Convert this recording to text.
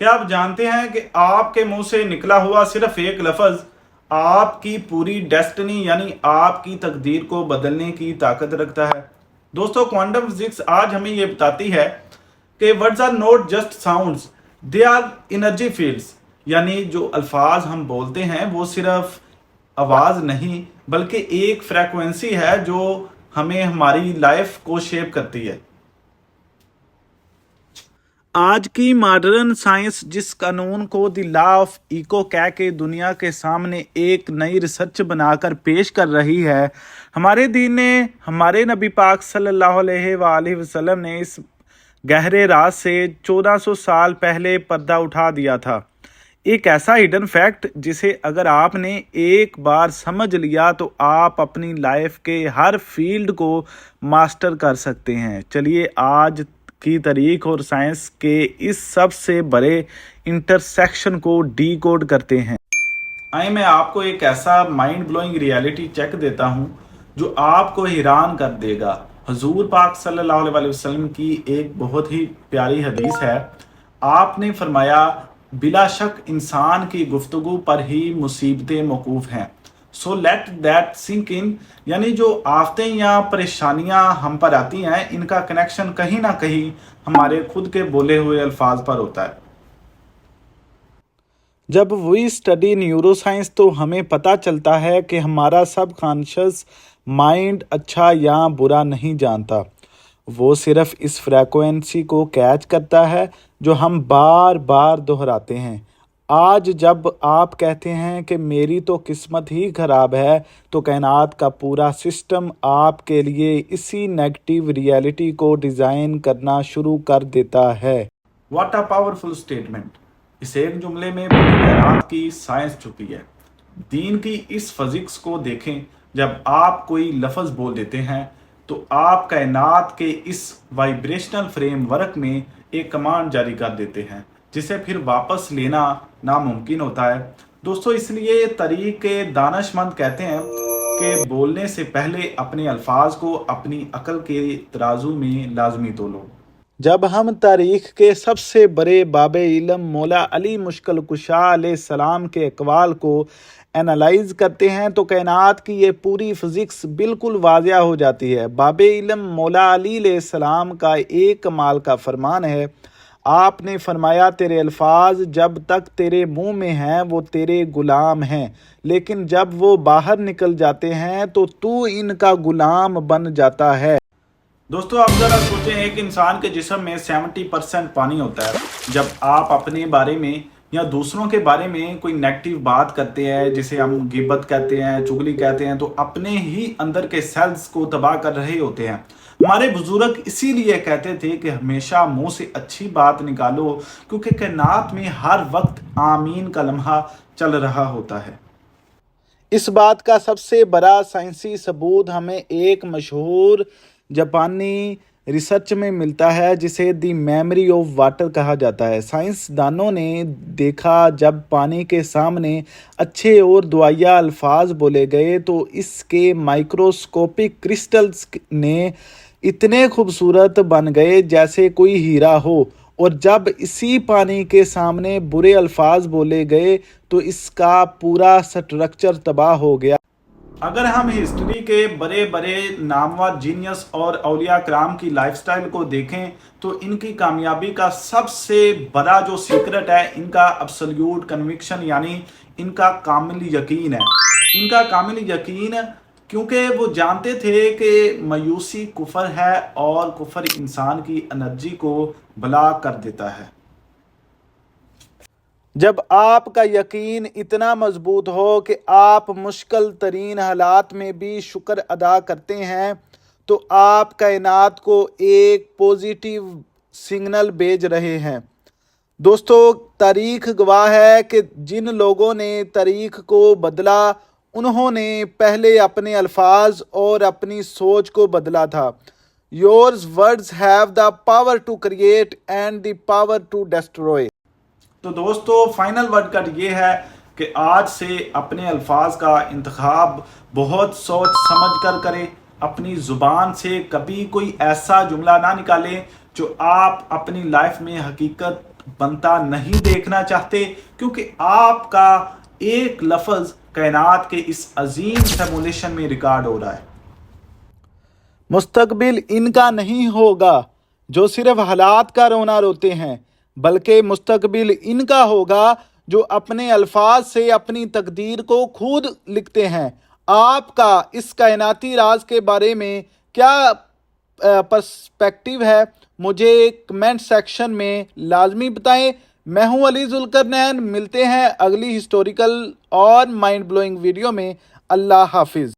क्या आप जानते हैं कि आपके मुंह से निकला हुआ सिर्फ एक लफ्ज आपकी पूरी डेस्टिनी यानी आपकी तकदीर को बदलने की ताकत रखता है। दोस्तों, क्वांटम फिजिक्स आज हमें यह बताती है कि words are not just sounds, they are energy fields. यानी जो अल्फाज हम बोलते हैं वो सिर्फ आवाज़ नहीं बल्कि एक फ्रेक्वेंसी है जो हमें हमारी लाइफ को शेप करती है। आज की मॉडर्न साइंस जिस कानून को द लॉ ऑफ इको कह के दुनिया के सामने एक नई रिसर्च बनाकर पेश कर रही है, हमारे दीन ने, हमारे नबी पाक सल्लल्लाहु अलैहि वसल्लम ने इस गहरे राज से 1400 साल पहले पर्दा उठा दिया था। एक ऐसा हिडन फैक्ट जिसे अगर आपने एक बार समझ लिया तो आप अपनी लाइफ के हर फील्ड को मास्टर कर सकते हैं। चलिए आज की तारीख और साइंस के इस सबसे बड़े इंटरसेक्शन को डीकोड करते हैं। आइए मैं आपको एक ऐसा माइंड ब्लोइंग रियलिटी चेक देता हूं जो आपको हैरान कर देगा। हुजूर पाक सल्लल्लाहु अलैहि वसल्लम की एक बहुत ही प्यारी हदीस है। आपने फरमाया, बिला शक इंसान की गुफ्तगू पर ही मुसीबतें मौकूफ हैं। So let that sink in. यानी जो आफतें या परेशानियां हम पर आती हैं, इनका कनेक्शन कहीं ना कहीं हमारे खुद के बोले हुए अल्फाज पर होता है। जब वी स्टडी न्यूरोसाइंस तो हमें पता चलता है कि हमारा सब कॉन्शियस माइंड अच्छा या बुरा नहीं जानता। वो सिर्फ इस फ्रेक्वेंसी को कैच करता है जो हम बार बार दोहराते हैं। आज जब आप कहते हैं कि मेरी तो किस्मत ही खराब है, तो कायनात का पूरा सिस्टम आपके लिए इसी नेगेटिव रियलिटी को डिज़ाइन करना शुरू कर देता है। What a powerful statement. इस एक जुमले में पूरी कायनात की साइंस छुपी है। दीन की इस फिजिक्स को देखें। जब आप कोई लफ्ज़ बोल देते हैं तो आप कायनात के इस वाइब्रेशनल फ्रेमवर्क में एक कमांड जारी कर देते हैं जिसे फिर वापस लेना नामुमकिन होता है। दोस्तों, इसलिए तरीके दानशमंद कहते हैं कि बोलने से पहले अपने अल्फाज को अपनी अकल के तराजू में लाजमी तोलो। जब हम तारीख के सबसे बड़े बाबे इल्म मौला अली मुश्किल कुशा अलैहिस्सलाम के अक़वाल को एनालाइज करते हैं तो कायनात की ये पूरी फिजिक्स बिल्कुल वाज़िया हो जाती है। बाबे इल्म मौला अली अलैहिस्सलाम का एक कमाल का फरमान है। आपने फरमाया, तेरे अल्फाज जब तक तेरे मुंह में हैं वो तेरे गुलाम हैं, लेकिन जब वो बाहर निकल जाते हैं तो तू इनका गुलाम बन जाता है। दोस्तों, आप जरा सोचें, एक इंसान के जिस्म में 70% पानी होता है। जब आप अपने बारे में या दूसरों के बारे में कोई नेगेटिव बात करते हैं, जिसे हम गिबत कहते हैं, चुगली कहते हैं, तो अपने ही अंदर के सेल्स को तबाह कर रहे होते हैं। हमारे बुजुर्ग इसीलिए कहते थे कि हमेशा मुंह से अच्छी बात निकालो, क्योंकि कायनात में हर वक्त आमीन का लम्हा चल रहा होता है। इस बात का सबसे बड़ा साइंसी सबूत हमें एक मशहूर जापानी रिसर्च में मिलता है जिसे दी मेमोरी ऑफ वाटर कहा जाता है। साइंसदानों ने देखा, जब पानी के सामने अच्छे और दुआया अल्फाज बोले गए तो इसके माइक्रोस्कोपिक क्रिस्टल्स ने इतने खूबसूरत बन गए जैसे कोई हीरा हो, और जब इसी पानी के सामने बुरे अल्फाज बोले गए तो इसका पूरा स्ट्रक्चर तबाह हो गया। अगर हम हिस्ट्री के बड़े बड़े नामवर जीनियस और औलिया कराम की लाइफस्टाइल को देखें तो इनकी कामयाबी का सबसे बड़ा जो सीक्रेट है, इनका अब्सोल्यूट कन्विक्शन यानी इनका कामिल यकीन है। इनका कामिल यकीन, क्योंकि वो जानते थे कि मायूसी कुफर है और कुफर इंसान की एनर्जी को बला कर देता है। जब आपका यकीन इतना मजबूत हो कि आप मुश्किल तरीन हालात में भी शुक्र अदा करते हैं तो आप कायनात को एक पॉजिटिव सिग्नल भेज रहे हैं। दोस्तों, तारीख गवाह है कि जिन लोगों ने तारीख को बदला उन्होंने पहले अपने अल्फाज और अपनी सोच को बदला था। Yours words have the power to create and the power to destroy. तो दोस्तों, फाइनल वर्ड कट ये है कि आज से अपने अल्फाज का इंतखाब बहुत सोच समझ कर करें। अपनी ज़ुबान से कभी कोई ऐसा जुमला ना निकालें जो आप अपनी लाइफ में हकीकत बनता नहीं देखना चाहते, क्योंकि आपका एक लफ्ज कायनात के इस अजीम सिमुलेशन में रिकॉर्ड हो रहा है। मुस्तकबिल इनका नहीं होगा जो सिर्फ हालात का रोना रोते हैं, बल्कि मुस्तकबिल इनका होगा जो अपने अल्फाज से अपनी तकदीर को खुद लिखते हैं। आपका इस कायनाती राज के बारे में क्या पर्सपेक्टिव है, मुझे कमेंट सेक्शन में लाजमी बताएं। मैं हूं अली जुल्करनैन, मिलते हैं अगली हिस्टोरिकल और माइंड ब्लोइंग वीडियो में। अल्लाह हाफिज़।